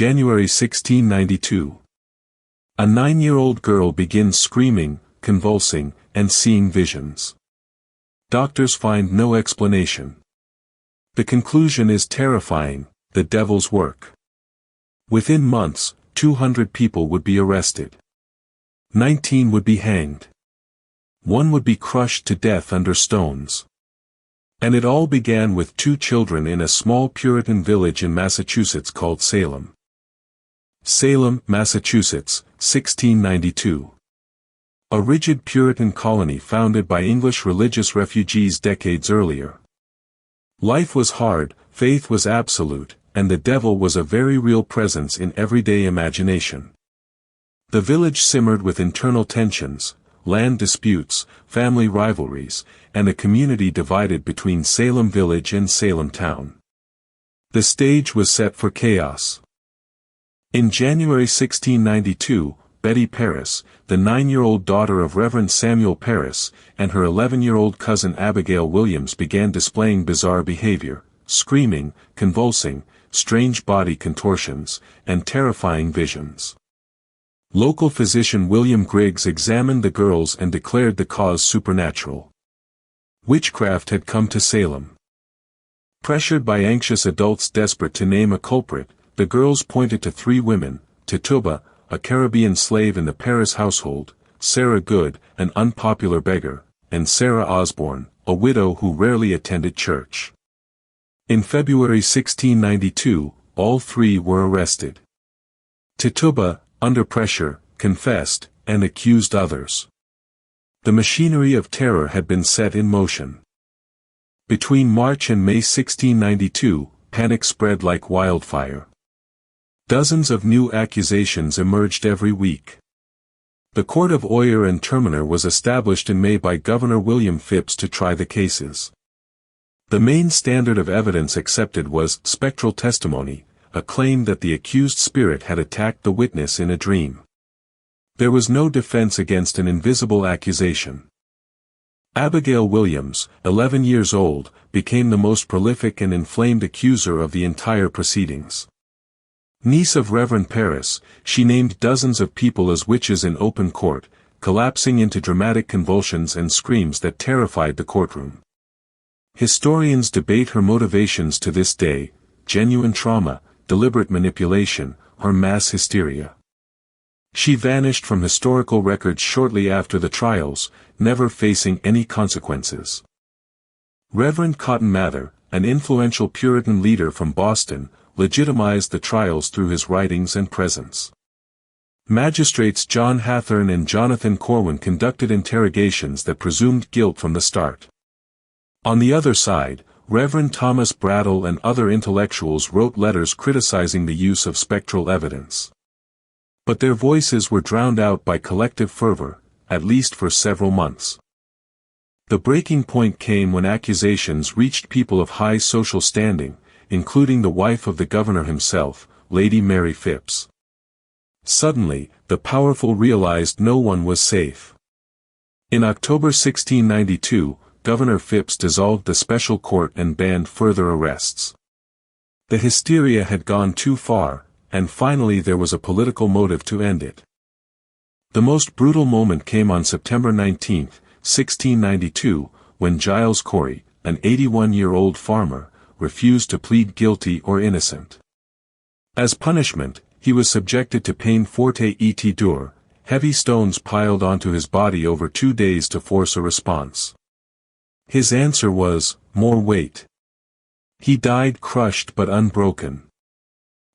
January 1692. A 9-year-old girl begins screaming, convulsing, and seeing visions. Doctors find no explanation. The conclusion is terrifying: the devil's work. Within months, 200 people would be arrested. 19 would be hanged. 1 would be crushed to death under stones. And it all began with 2 children in a small Puritan village in Massachusetts called Salem. Salem, Massachusetts, 1692. A rigid Puritan colony founded by English religious refugees decades earlier. Life was hard, faith was absolute, and the devil was a very real presence in everyday imagination. The village simmered with internal tensions, land disputes, family rivalries, and a community divided between Salem Village and Salem Town. The stage was set for chaos. In January 1692, Betty Parris, the 9-year-old daughter of Reverend Samuel Parris, and her 11-year-old cousin Abigail Williams began displaying bizarre behavior, screaming, convulsing, strange body contortions, and terrifying visions. Local physician William Griggs examined the girls and declared the cause supernatural. Witchcraft had come to Salem. Pressured by anxious adults desperate to name a culprit, the girls pointed to 3 women: Tituba, a Caribbean slave in the Parris household; Sarah Good, an unpopular beggar; and Sarah Osborne, a widow who rarely attended church. In February 1692, all 3 were arrested. Tituba, under pressure, confessed, and accused others. The machinery of terror had been set in motion. Between March and May 1692, panic spread like wildfire. Dozens of new accusations emerged every week. The Court of Oyer and Terminer was established in May by Governor William Phips to try the cases. The main standard of evidence accepted was spectral testimony, a claim that the accused spirit had attacked the witness in a dream. There was no defense against an invisible accusation. Abigail Williams, 11 years old, became the most prolific and inflamed accuser of the entire proceedings. Niece of Reverend Parris, she named dozens of people as witches in open court, collapsing into dramatic convulsions and screams that terrified the courtroom. Historians debate her motivations to this day: genuine trauma, deliberate manipulation, or mass hysteria. She vanished from historical records shortly after the trials, never facing any consequences. Reverend Cotton Mather, an influential Puritan leader from Boston, legitimized the trials through his writings and presence. Magistrates John Hathorne and Jonathan Corwin conducted interrogations that presumed guilt from the start. On the other side, Reverend Thomas Brattle and other intellectuals wrote letters criticizing the use of spectral evidence. But their voices were drowned out by collective fervor, at least for several months. The breaking point came when accusations reached people of high social standing, including the wife of the governor himself, Lady Mary Phips. Suddenly, the powerful realized no one was safe. In October 1692, Governor Phips dissolved the special court and banned further arrests. The hysteria had gone too far, and finally there was a political motive to end it. The most brutal moment came on September 19, 1692, when Giles Corey, an 81-year-old farmer, refused to plead guilty or innocent. As punishment, he was subjected to peine forte et dure, heavy stones piled onto his body over 2 days to force a response. His answer was, more weight. He died crushed but unbroken.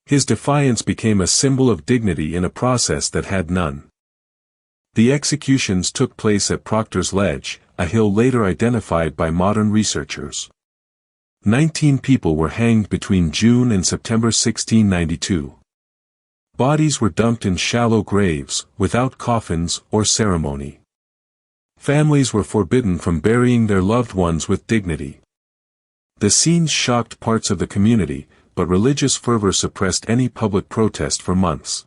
His defiance became a symbol of dignity in a process that had none. The executions took place at Proctor's Ledge, a hill later identified by modern researchers. 19 people were hanged between June and September 1692. Bodies were dumped in shallow graves, without coffins or ceremony. Families were forbidden from burying their loved ones with dignity. The scenes shocked parts of the community, but religious fervor suppressed any public protest for months.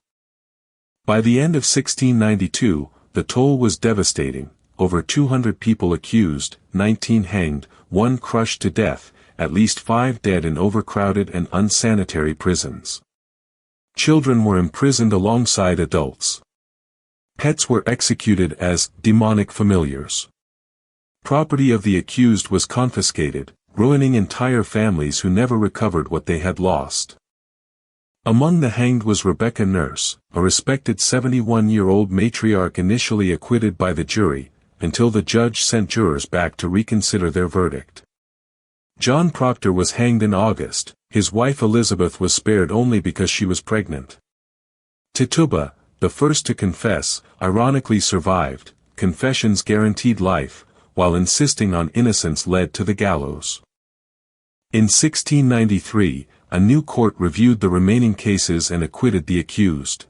By the end of 1692, the toll was devastating: over 200 people accused, 19 hanged, 1 crushed to death, at least 5 dead in overcrowded and unsanitary prisons. Children were imprisoned alongside adults. Pets were executed as demonic familiars. Property of the accused was confiscated, ruining entire families who never recovered what they had lost. Among the hanged was Rebecca Nurse, a respected 71-year-old matriarch initially acquitted by the jury, until the judge sent jurors back to reconsider their verdict. John Proctor was hanged in August. His wife Elizabeth was spared only because she was pregnant. Tituba, the first to confess, ironically survived. Confessions guaranteed life, while insisting on innocence led to the gallows. In 1693, a new court reviewed the remaining cases and acquitted the accused.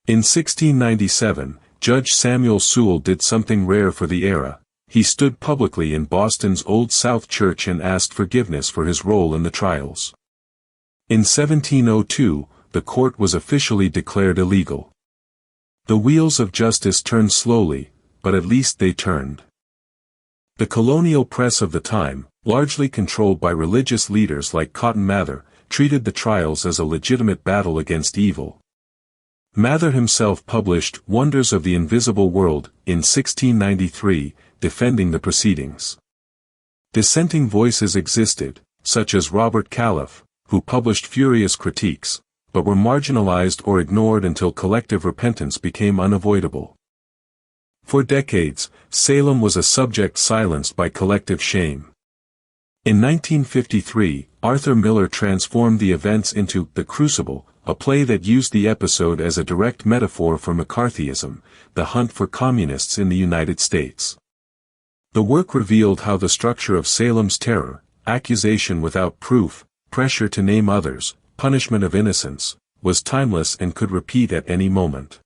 In 1697, Judge Samuel Sewall did something rare for the era. He stood publicly in Boston's Old South Church and asked forgiveness for his role in the trials. In 1702, the court was officially declared illegal. The wheels of justice turned slowly, but at least they turned. The colonial press of the time, largely controlled by religious leaders like Cotton Mather, treated the trials as a legitimate battle against evil. Mather himself published Wonders of the Invisible World in 1693, defending the proceedings. Dissenting voices existed, such as Robert Califf, who published furious critiques, but were marginalized or ignored until collective repentance became unavoidable. For decades, Salem was a subject silenced by collective shame. In 1953, Arthur Miller transformed the events into The Crucible, a play that used the episode as a direct metaphor for McCarthyism, the hunt for communists in the United States. The work revealed how the structure of Salem's terror, accusation without proof, pressure to name others, punishment of innocence, was timeless and could repeat at any moment.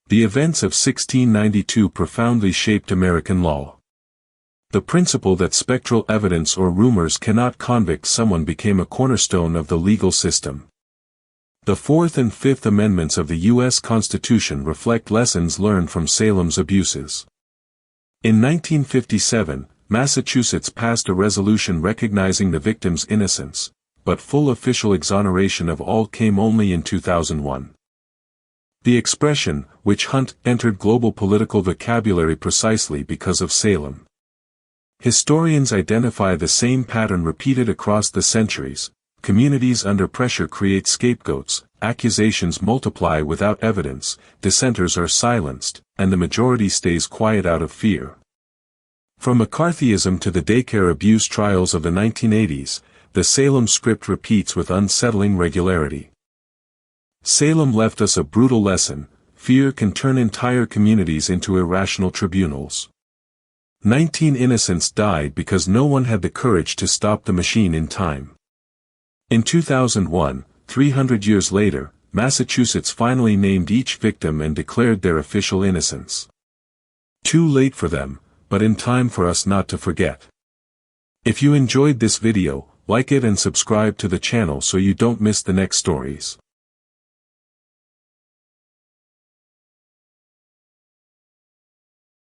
The events of 1692 profoundly shaped American law. The principle that spectral evidence or rumors cannot convict someone became a cornerstone of the legal system. The Fourth and Fifth Amendments of the U.S. Constitution reflect lessons learned from Salem's abuses. In 1957, Massachusetts passed a resolution recognizing the victim's innocence, but full official exoneration of all came only in 2001. The expression, witch hunt, entered global political vocabulary precisely because of Salem. Historians identify the same pattern repeated across the centuries. Communities under pressure create scapegoats, accusations multiply without evidence, dissenters are silenced, and the majority stays quiet out of fear. From McCarthyism to the daycare abuse trials of the 1980s, the Salem script repeats with unsettling regularity. Salem left us a brutal lesson: fear can turn entire communities into irrational tribunals. 19 innocents died because no one had the courage to stop the machine in time. In 2001, 300 years later, Massachusetts finally named each victim and declared their official innocence. Too late for them, but in time for us not to forget. If you enjoyed this video, like it and subscribe to the channel so you don't miss the next stories.